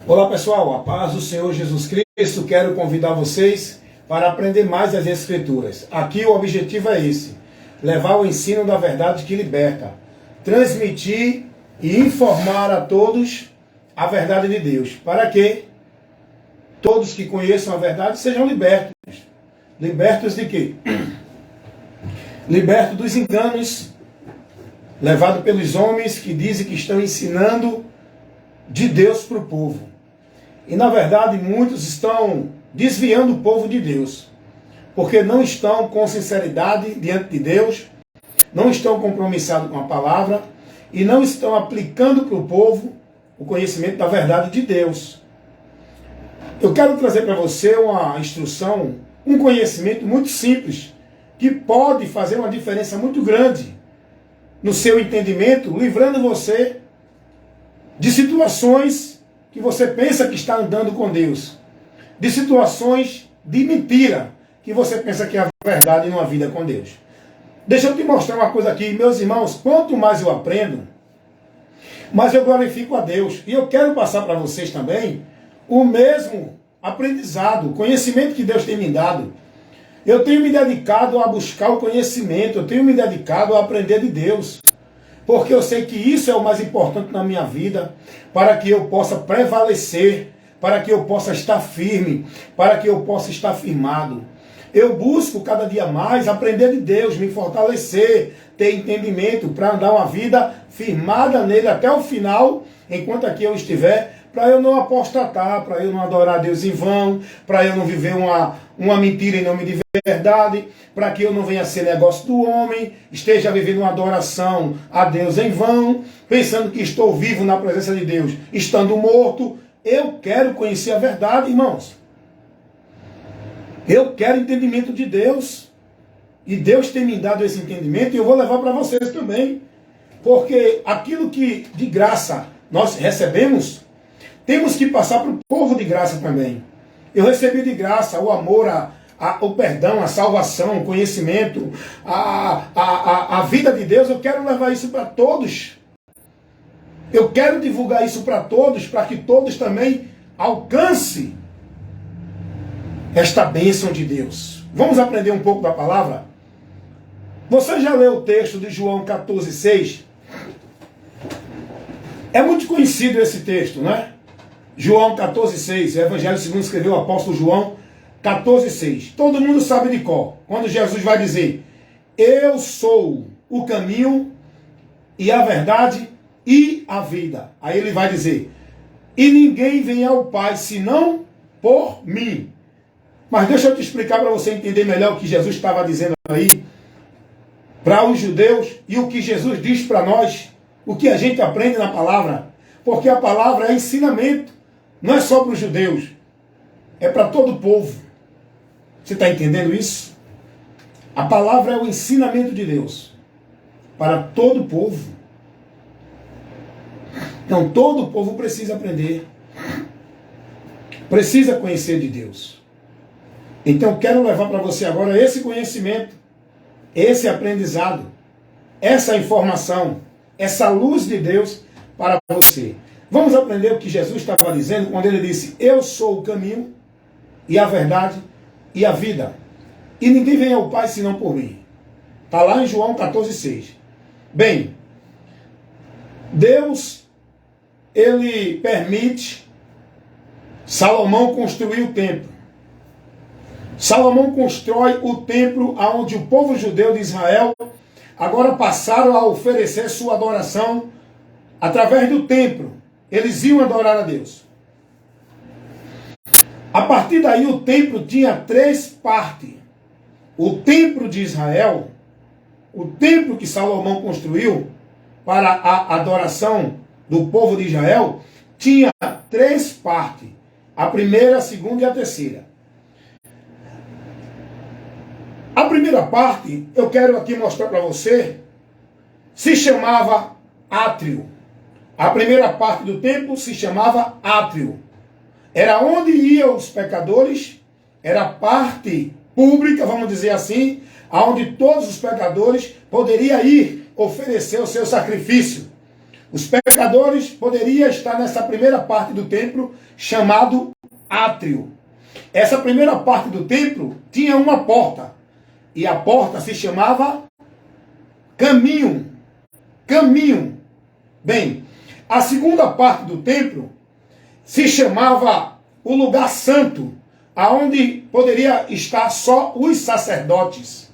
Olá pessoal, a paz do Senhor Jesus Cristo. Quero convidar vocês para aprender mais as Escrituras. Aqui o objetivo é esse: levar o ensino da verdade que liberta, transmitir e informar a todos a verdade de Deus, para que todos que conheçam a verdade sejam libertos. Libertos de quê? Libertos dos enganos levados pelos homens que dizem que estão ensinando de Deus para o povo. E na verdade muitos estão desviando o povo de Deus, porque não estão com sinceridade diante de Deus, não estão compromissados com a palavra e não estão aplicando para o povo o conhecimento da verdade de Deus. Eu quero trazer para você uma instrução, um conhecimento muito simples, que pode fazer uma diferença muito grande no seu entendimento, livrando você de situações que você pensa que está andando com Deus, de situações de mentira, que você pensa que é a verdade numa vida com Deus. Deixa eu te mostrar uma coisa aqui, meus irmãos. Quanto mais eu aprendo, mais eu glorifico a Deus. E eu quero passar para vocês também o mesmo aprendizado, o conhecimento que Deus tem me dado. Eu tenho me dedicado a buscar o conhecimento, eu tenho me dedicado a aprender de Deus, porque eu sei que isso é o mais importante na minha vida, para que eu possa prevalecer, para que eu possa estar firme, para que eu possa estar firmado. Eu busco cada dia mais aprender de Deus, me fortalecer, ter entendimento, para andar uma vida firmada nele até o final, enquanto aqui eu estiver, para eu não apostatar, para eu não adorar a Deus em vão, para eu não viver uma mentira em nome de verdade, para que eu não venha ser negócio do homem, esteja vivendo uma adoração a Deus em vão, pensando que estou vivo na presença de Deus, estando morto. Eu quero conhecer a verdade, irmãos. Eu quero entendimento de Deus. E Deus tem me dado esse entendimento e eu vou levar para vocês também. Porque aquilo que de graça nós recebemos, temos que passar para o povo de graça também. Eu recebi de graça o amor, o perdão, a salvação, o conhecimento, a vida de Deus. Eu quero levar isso para todos. Eu quero divulgar isso para todos, para que todos também alcancem esta bênção de Deus. Vamos aprender um pouco da palavra? Você já leu o texto de João 14,6? É muito conhecido esse texto, não é? João 14,6, o Evangelho segundo escreveu o apóstolo João 14,6. Todo mundo sabe de cor. Quando Jesus vai dizer: eu sou o caminho e a verdade e a vida. Aí ele vai dizer: e ninguém vem ao Pai senão por mim. Mas deixa eu te explicar para você entender melhor o que Jesus estava dizendo aí para os judeus e o que Jesus diz para nós, o que a gente aprende na palavra. Porque a palavra é ensinamento. Não é só para os judeus, é para todo o povo. Você está entendendo isso? A palavra é o ensinamento de Deus para todo o povo. Então todo o povo precisa aprender, precisa conhecer de Deus. Então quero levar para você agora esse conhecimento, esse aprendizado, essa informação, essa luz de Deus para você. Vamos aprender o que Jesus estava dizendo quando ele disse: eu sou o caminho e a verdade e a vida. E ninguém vem ao Pai senão por mim. Está lá em João 14,6. Bem, Deus, ele permite Salomão construir o templo. Salomão constrói o templo onde o povo judeu de Israel agora passaram a oferecer sua adoração através do templo. Eles iam adorar a Deus. A partir daí o templo tinha 3 partes. O templo de Israel, o templo que Salomão construiu para a adoração do povo de Israel, tinha 3 partes. A primeira, a segunda e a terceira. A primeira parte, eu quero aqui mostrar para você, se chamava átrio. A primeira parte do templo se chamava átrio. Era onde iam os pecadores, era a parte pública, vamos dizer assim, onde todos os pecadores poderiam ir oferecer o seu sacrifício. Os pecadores poderiam estar nessa primeira parte do templo chamado átrio. Essa primeira parte do templo tinha uma porta. E a porta se chamava caminho. Caminho. Bem, a segunda parte do templo se chamava o lugar santo, aonde poderia estar só os sacerdotes,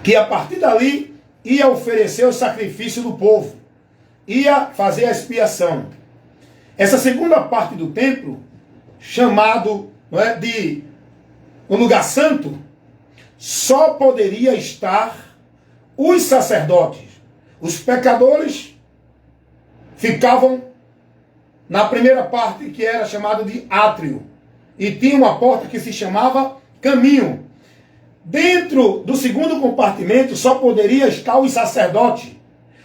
que a partir dali ia oferecer o sacrifício do povo, ia fazer a expiação. Essa segunda parte do templo, chamado de o lugar santo, só poderia estar os sacerdotes. Os pecadores ficavam na primeira parte, que era chamada de átrio, e tinha uma porta que se chamava caminho. Dentro do segundo compartimento só poderia estar os sacerdotes,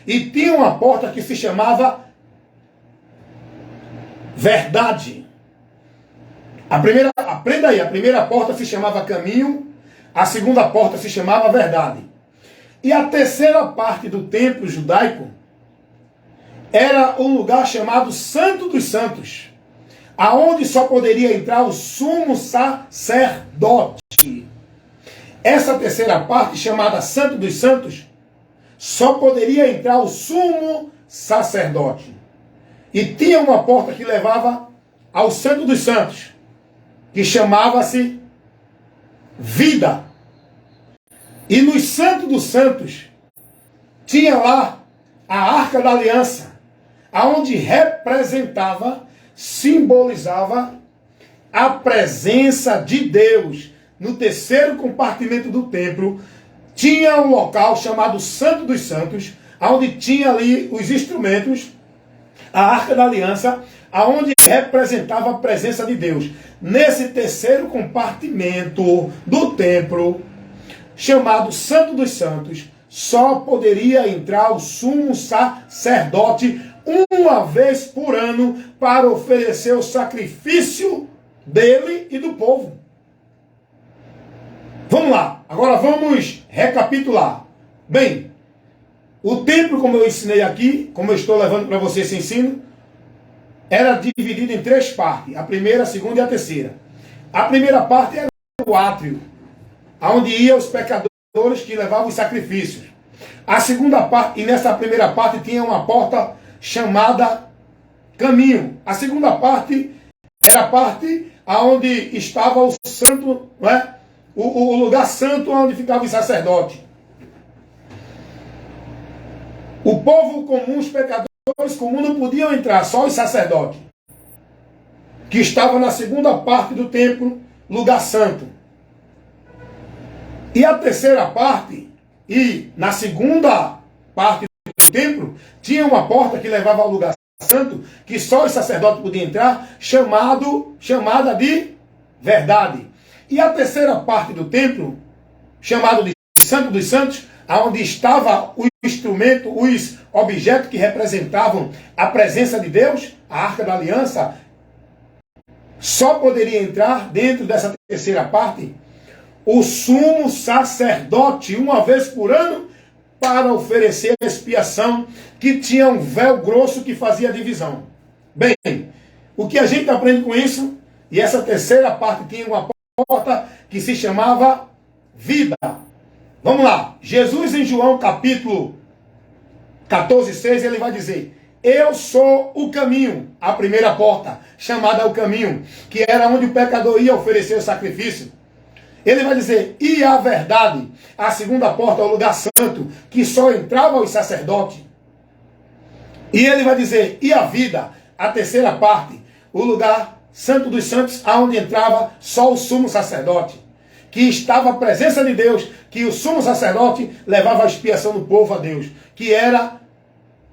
e tinha uma porta que se chamava verdade. Aprenda aí, a primeira porta se chamava caminho, a segunda porta se chamava verdade. E a terceira parte do templo judaico era um lugar chamado Santo dos Santos, aonde só poderia entrar o sumo sacerdote. Essa terceira parte, chamada Santo dos Santos, só poderia entrar o sumo sacerdote. E tinha uma porta que levava ao Santo dos Santos, que chamava-se vida. E nos Santos dos Santos tinha lá a Arca da Aliança, aonde representava, simbolizava a presença de Deus. No terceiro compartimento do templo tinha um local chamado Santo dos Santos, onde tinha ali os instrumentos, a Arca da Aliança, aonde representava a presença de Deus. Nesse terceiro compartimento do templo, chamado Santo dos Santos, só poderia entrar o sumo sacerdote uma vez por ano para oferecer o sacrifício dele e do povo. Vamos lá, agora vamos recapitular. Bem, o templo, como eu ensinei aqui, como eu estou levando para você esse ensino, era dividido em três partes, a primeira, a segunda e a terceira. A primeira parte era o átrio, onde iam os pecadores que levavam os sacrifícios. A segunda parte, e nessa primeira parte tinha uma porta chamada caminho. A segunda parte era a parte onde estava o santo, não é? O lugar santo onde ficava o sacerdote. O povo comum, os pecadores comuns não podiam entrar, só os sacerdotes, que estavam na segunda parte do templo, lugar santo. E a terceira parte, e na segunda parte do templo, tinha uma porta que levava ao lugar santo, que só os sacerdotes podiam entrar, chamada de verdade. E a terceira parte do templo, chamado de Santo dos Santos, onde estava o instrumento, os objetos que representavam a presença de Deus, a Arca da Aliança, só poderia entrar dentro dessa terceira parte o sumo sacerdote, uma vez por ano, para oferecer a expiação, que tinha um véu grosso que fazia a divisão. Bem, o que a gente aprende com isso? E essa terceira parte tinha uma porta que se chamava vida. Vamos lá, Jesus em João capítulo 14:6, ele vai dizer: eu sou o caminho, a primeira porta, chamada o caminho, que era onde o pecador ia oferecer o sacrifício. Ele vai dizer, e a verdade, a segunda porta, o lugar santo, que só entrava os sacerdotes. E ele vai dizer, e a vida, a terceira parte, o lugar santo dos santos, aonde entrava só o sumo sacerdote, que estava a presença de Deus, que o sumo sacerdote levava a expiação do povo a Deus, que era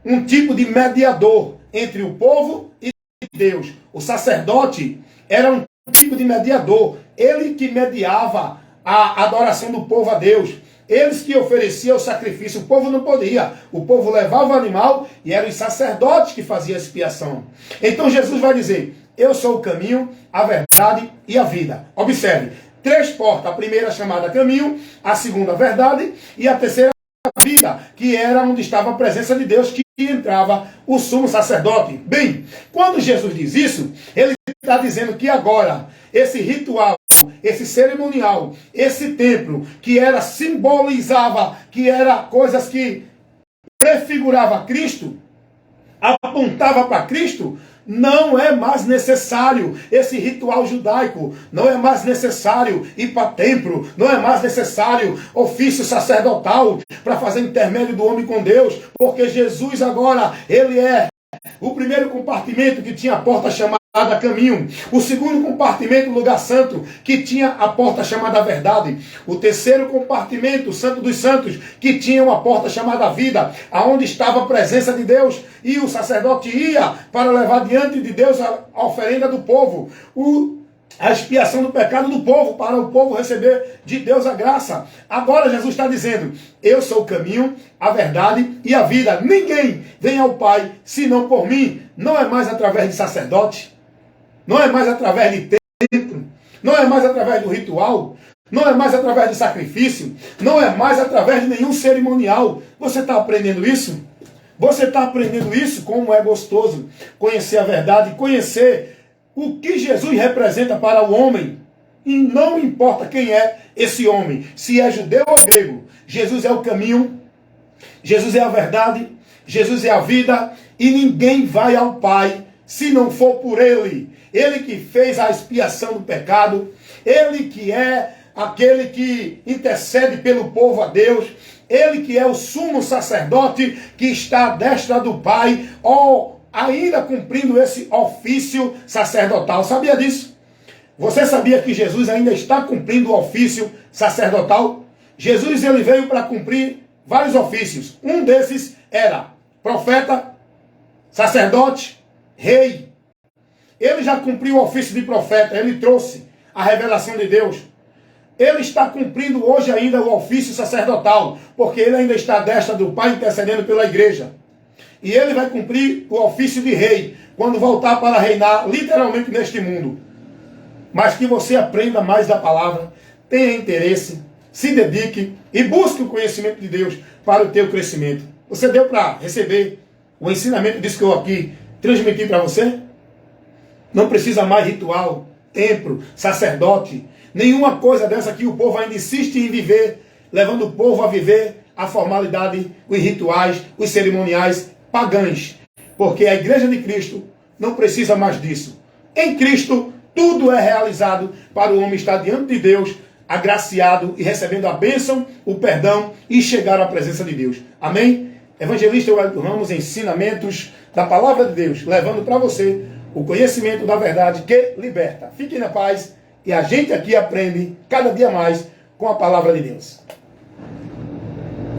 um tipo de mediador entre o povo e Deus. O sacerdote era um tipo de mediador, ele que mediava a adoração do povo a Deus, eles que ofereciam o sacrifício, o povo não podia, o povo levava o animal e eram os sacerdotes que faziam a expiação. Então Jesus vai dizer, eu sou o caminho, a verdade e a vida. Observe, três portas, a primeira chamada caminho, a segunda verdade e a terceira vida, que era onde estava a presença de Deus, que entrava o sumo sacerdote. Bem, quando Jesus diz isso, ele está dizendo que agora, esse ritual, esse cerimonial, esse templo, que era, simbolizava, que era coisas que prefigurava Cristo, apontava para Cristo, não é mais necessário esse ritual judaico, não é mais necessário ir para templo, não é mais necessário ofício sacerdotal para fazer intermédio do homem com Deus, porque Jesus agora, ele é o primeiro compartimento que tinha a porta chamada caminho, o segundo compartimento, lugar santo, que tinha a porta chamada verdade, o terceiro compartimento, santo dos santos, que tinha uma porta chamada vida, aonde estava a presença de Deus, e o sacerdote ia para levar diante de Deus a oferenda do povo, a expiação do pecado do povo, para o povo receber de Deus a graça. Agora Jesus está dizendo, eu sou o caminho, a verdade e a vida. Ninguém vem ao Pai, senão por mim. Não é mais através de sacerdote, não é mais através de templo, não é mais através do ritual, não é mais através de sacrifício, não é mais através de nenhum cerimonial. Você está aprendendo isso? Você está aprendendo isso? Como é gostoso conhecer a verdade, conhecer o que Jesus representa para o homem. E não importa quem é esse homem, se é judeu ou grego, Jesus é o caminho, Jesus é a verdade, Jesus é a vida, e ninguém vai ao Pai se não for por Ele. Ele que fez a expiação do pecado, Ele que é aquele que intercede pelo povo a Deus, Ele que é o sumo sacerdote que está à destra do Pai, ainda cumprindo esse ofício sacerdotal. Sabia disso? Você sabia que Jesus ainda está cumprindo o ofício sacerdotal? Jesus, ele veio para cumprir vários ofícios. Um desses era profeta, sacerdote, rei. Ele já cumpriu o ofício de profeta, ele trouxe a revelação de Deus. Ele está cumprindo hoje ainda o ofício sacerdotal, porque ele ainda está à destra do Pai intercedendo pela igreja. E ele vai cumprir o ofício de rei, quando voltar para reinar literalmente neste mundo. Mas que você aprenda mais da palavra, tenha interesse, se dedique e busque o conhecimento de Deus para o teu crescimento. Você deu para receber o ensinamento disso que eu aqui transmiti para você? Não precisa mais ritual, templo, sacerdote, nenhuma coisa dessa que o povo ainda insiste em viver, levando o povo a viver a formalidade, os rituais, os cerimoniais pagãos. Porque a igreja de Cristo não precisa mais disso. Em Cristo, tudo é realizado para o homem estar diante de Deus, agraciado e recebendo a bênção, o perdão e chegar à presença de Deus. Amém? Evangelista Wellington Ramos, ensinamentos da palavra de Deus, levando para você o conhecimento da verdade que liberta. Fiquem na paz e a gente aqui aprende cada dia mais com a palavra de Deus.